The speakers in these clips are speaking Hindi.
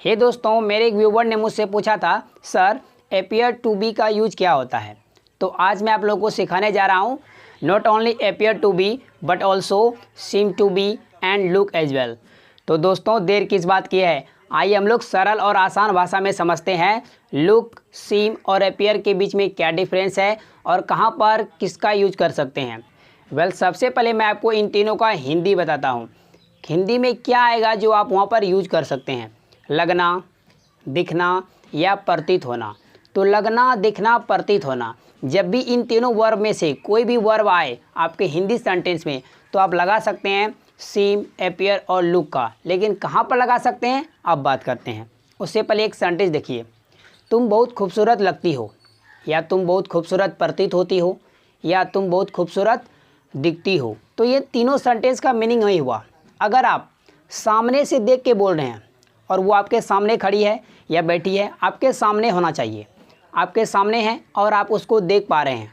हे दोस्तों, मेरे एक व्यूवर ने मुझसे पूछा था सर अपीयर टू बी का यूज क्या होता है। तो आज मैं आप लोगों को सिखाने जा रहा हूँ not only appear to be but also seem to be and look as well. तो दोस्तों देर किस बात की है, आइए हम लोग सरल और आसान भाषा में समझते हैं लुक, सीम और अपीयर के बीच में क्या डिफरेंस है और कहाँ पर किसका यूज कर सकते हैं। सबसे पहले मैं आपको इन तीनों का हिंदी बताता हूँ। हिंदी में क्या आएगा जो आप वहाँ पर यूज कर सकते हैं, लगना, दिखना या प्रतीत होना। तो लगना, दिखना, प्रतीत होना, जब भी इन तीनों वर्ब में से कोई भी वर्ब आए आपके हिंदी सेंटेंस में तो आप लगा सकते हैं सीम, अपीयर और लुक का। लेकिन कहाँ पर लगा सकते हैं अब बात करते हैं। उससे पहले एक सेंटेंस देखिए, तुम बहुत खूबसूरत लगती हो, या तुम बहुत खूबसूरत प्रतीत होती हो, या तुम बहुत खूबसूरत दिखती हो। तो ये तीनों सेंटेंस का मीनिंग वही हुआ। अगर आप सामने से देख के बोल रहे हैं और वो आपके सामने खड़ी है या बैठी है, आपके सामने होना चाहिए। आपके सामने है और आप उसको देख पा रहे हैं,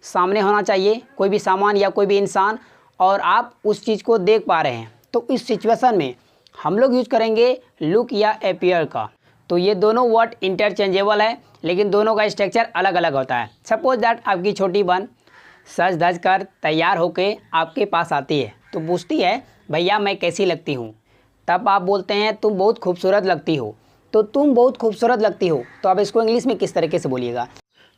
सामने होना चाहिए कोई भी सामान या कोई भी इंसान और आप उस चीज़ को देख पा रहे हैं। तो इस सिचुएशन में हम लोग यूज करेंगे लुक या अपीयर का। तो ये दोनों वर्ड इंटरचेंजेबल है लेकिन दोनों का स्ट्रक्चर अलग अलग होता है। सपोज दैट आपकी छोटी बहन सज धज कर तैयार होके आपके पास आती है तो पूछती है भैया मैं कैसी लगती हूँ। तब आप बोलते हैं तुम बहुत खूबसूरत लगती हो। तो तुम बहुत खूबसूरत लगती हो, तो आप इसको इंग्लिश में किस तरीके से बोलिएगा।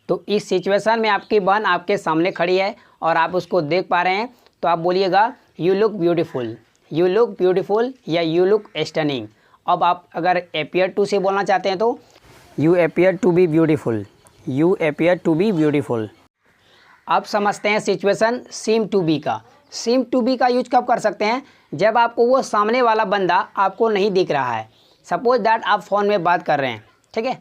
तो इस सिचुएशन में आपकी बहन आपके सामने खड़ी है और आप उसको देख पा रहे हैं तो आप बोलिएगा you look beautiful, you look beautiful या यू लुक स्टनिंग। अब आप अगर अपीयर टू से बोलना चाहते हैं तो you appear to be beautiful, you appear to be beautiful. अब समझते हैं सिचुएशन सीम टू बी का। सीम टू बी का यूज कब कर सकते हैं, जब आपको वो सामने वाला बंदा आपको नहीं दिख रहा है। सपोज दैट आप फ़ोन में बात कर रहे हैं, ठीक है,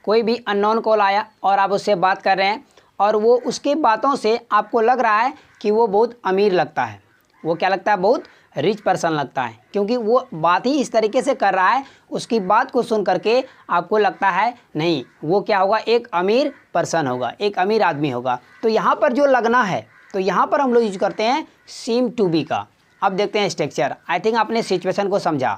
कोई भी अननोन कॉल आया और आप उससे बात कर रहे हैं और वो उसकी बातों से आपको लग रहा है कि वो बहुत अमीर लगता है, वो क्या लगता है, बहुत रिच पर्सन लगता है, क्योंकि वो बात ही इस तरीके से कर रहा है। उसकी बात को सुन करके आपको लगता है नहीं वो क्या होगा, एक अमीर पर्सन होगा, एक अमीर आदमी होगा। तो यहाँ पर जो लगना है तो यहाँ पर हम लोग यूज करते हैं सीम टू बी का। अब देखते हैं स्ट्रक्चर। आई थिंक आपने सिचुएशन को समझा।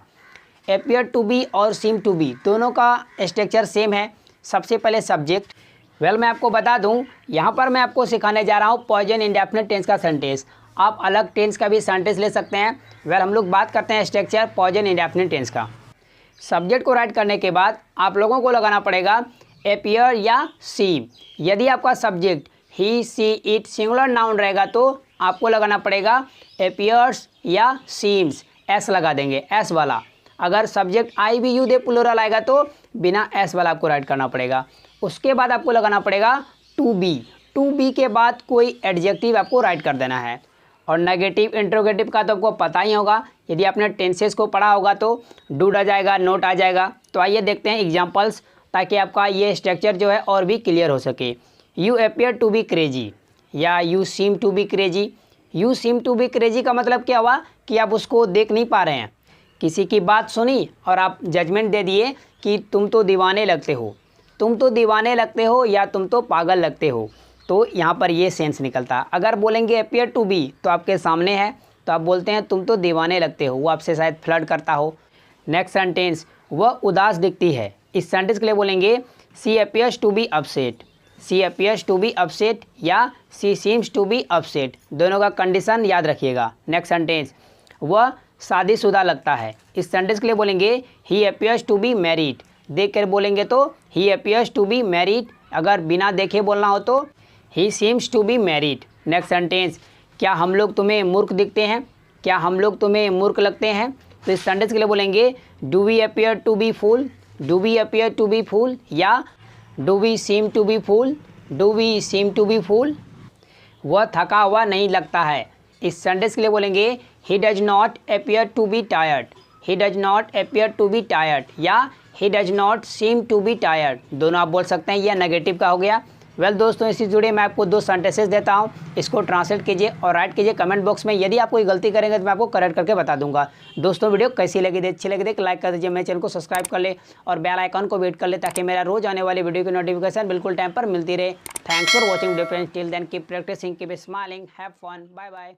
अपीयर टू बी और सीम टू बी दोनों का स्ट्रक्चर सेम है। सबसे पहले सब्जेक्ट। मैं आपको बता दूं, यहाँ पर मैं आपको सिखाने जा रहा हूँ प्रेजेंट इंडेफिनिट टेंस का सेंटेंस। आप अलग टेंस का भी सेंटेंस ले सकते हैं। हम लोग बात करते हैं स्ट्रक्चर प्रेजेंट इंडेफिनिट टेंस का। सब्जेक्ट को राइट करने के बाद आप लोगों को लगाना पड़ेगा अपीयर या सीम। यदि आपका subject he, she, it singular noun रहेगा तो आपको लगाना पड़ेगा अपीयर्स या सीम्स, एस लगा देंगे, एस वाला। अगर सब्जेक्ट आई भी यू दे प्लूरल आएगा तो बिना एस वाला आपको राइट करना पड़ेगा। उसके बाद आपको लगाना पड़ेगा टू बी। टू बी के बाद कोई एडजेक्टिव आपको राइट कर देना है। और नेगेटिव इंट्रोगेटिव का तो आपको पता ही होगा, यदि आपने टेंसेस को पढ़ा होगा तो डूड आ जाएगा, नोट आ जाएगा। तो आइए देखते हैं एग्जाम्पल्स, ताकि आपका ये स्ट्रक्चर जो है और भी क्लियर हो सके। You appear to be crazy या you seem to be crazy. You seem to be crazy का मतलब क्या हुआ कि आप उसको देख नहीं पा रहे हैं। किसी की बात सुनी और आप जजमेंट दे दिए कि तुम तो दीवाने लगते हो, तुम तो दीवाने लगते हो या तुम तो पागल लगते हो। तो यहाँ पर ये सेंस निकलता है। अगर बोलेंगे अपीयर टू बी तो आपके सामने है तो आप बोलते हैं तुम तो दीवाने लगते हो, वो आपसे शायद फ्लर्ट करता हो। नेक्स्ट सेंटेंस, वह उदास दिखती है। इस सेंटेंस के लिए बोलेंगे she appears to be upset, she appears to be upset या she seems to be upset, दोनों का कंडीशन याद रखिएगा। नेक्स्ट सेंटेंस, वह शादीशुदा लगता है। इस सेंटेंस के लिए बोलेंगे he appears to be married. देख कर बोलेंगे तो he appears to be married, अगर बिना देखे बोलना हो तो he seems to be married. Next sentence, क्या हम लोग तुम्हें मूर्ख दिखते हैं, क्या हम लोग तुम्हें मूर्ख लगते हैं। तो इस सेंटेंस के लिए बोलेंगे do we appear to be fool, do we appear to be fool या do we seem to be fool, do we seem to be fool. वह थका हुआ नहीं लगता है। इस सेंटेंस के लिए बोलेंगे he does not appear to be tired, he does not appear to be tired या he does not seem to be tired, दोनों आप बोल सकते हैं। यह नेगेटिव का हो गया। दोस्तों इसी जुड़े मैं आपको दो सेंटेंसेस देता हूं, इसको ट्रांसलेट कीजिए और राइट कीजिए कमेंट बॉक्स में। यदि आप कोई गलती करेंगे तो मैं आपको करेक्ट करके बता दूंगा। दोस्तों वीडियो कैसी लगी, अच्छी लगी तो लाइक कर दीजिए, मेरे चैनल को सब्सक्राइब कर ले और बेल आइकन को वेट कर ले, ताकि मेरा रोज आने वाली वीडियो की नोटिफिकेशन बिल्कुल टाइम पर मिलती रहे। Thanks for watching friends, till then keep practising, keep smiling, have fun, bye bye.